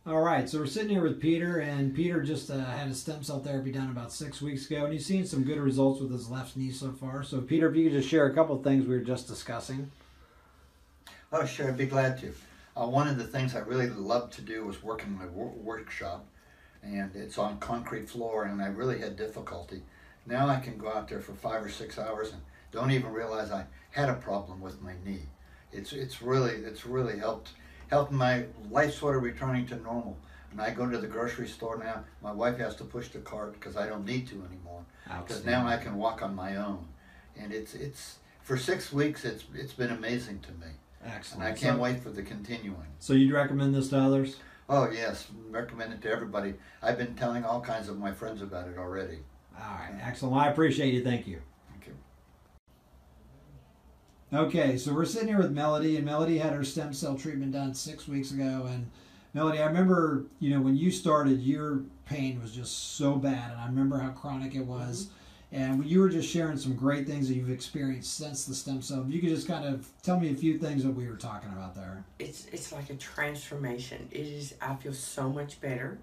All right, so we're sitting here with Peter, and Peter just had his stem cell therapy done about 6 weeks ago, and he's seen some good results with his left knee so far. So, Peter, if you could just share a couple of things we were just discussing. Oh, sure, I'd be glad to. One of the things I really love to do was work in my workshop, and it's on concrete floor, and I really had difficulty. Now I can go out there for 5 or 6 hours and don't even realize I had a problem with my knee. It's really helped my life sort of returning to normal. And I go to the grocery store now. My wife has to push the cart because I don't need to anymore. Because now I can walk on my own, and it's for 6 weeks. It's been amazing to me. Excellent. And I can't wait for the continuing. So you'd recommend this to others? Oh yes, recommend it to everybody. I've been telling all kinds of my friends about it already. All right, excellent. Well, I appreciate you. Thank you. Thank you. Okay, so we're sitting here with Melody, and Melody had her stem cell treatment done 6 weeks ago. And Melody, I remember, when you started, your pain was just so bad, and I remember how chronic it was. And you were just sharing some great things that you've experienced since the stem cell. If you could just kind of tell me a few things that we were talking about there. It's like a transformation. It is. I feel so much better.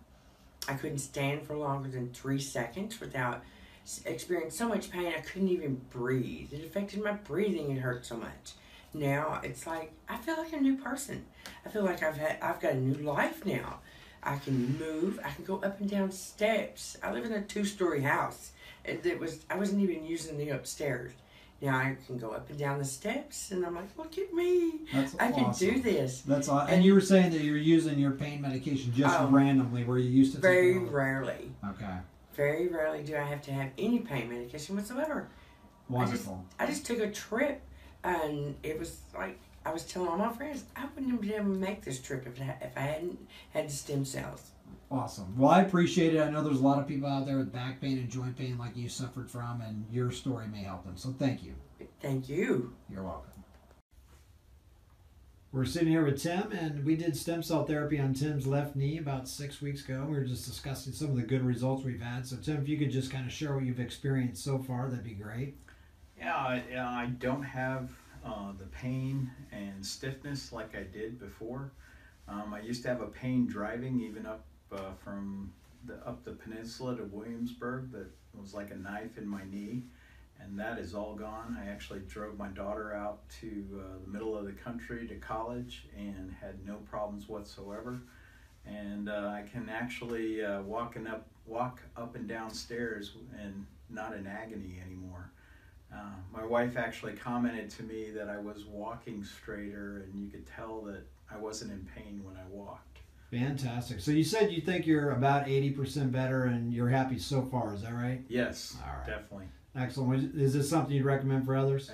I couldn't stand for longer than 3 seconds without experiencing so much pain. I couldn't even breathe. It affected my breathing. It hurt so much. Now it's like I feel like a new person. I feel like I've got a new life now. I can move. I can go up and down steps. I live in a 2-story house. I wasn't even using the upstairs. Now I can go up and down the steps, and I'm like, look at me. That's I awesome. can do this. That's awesome. And you were saying that you're using your pain medication just randomly, where you used to very take it rarely. Okay. Very rarely do I have to have any pain medication whatsoever. Wonderful. I just took a trip, and it was like I was telling all my friends, I wouldn't have been able to make this trip if I hadn't had the stem cells. Awesome. Well, I appreciate it. I know there's a lot of people out there with back pain and joint pain like you suffered from, and your story may help them. So thank you. Thank you. You're welcome. We're sitting here with Tim, and we did stem cell therapy on Tim's left knee about 6 weeks ago. We were just discussing some of the good results we've had. So, Tim, if you could just kind of share what you've experienced so far, that'd be great. Yeah, I don't have the pain and stiffness like I did before. I used to have a pain driving even up from up the peninsula to Williamsburg that was like a knife in my knee, and that is all gone. I actually drove my daughter out to the middle of the country to college and had no problems whatsoever. And I can actually walk up and down stairs and not in agony anymore. My wife actually commented to me that I was walking straighter, and you could tell that I wasn't in pain when I walked. Fantastic. So you said you think you're about 80% better, and you're happy so far. Is that right? Yes, all right. Definitely. Excellent. Is this something you'd recommend for others?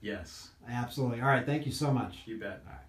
Yes. Absolutely. All right. Thank you so much. You bet. All right.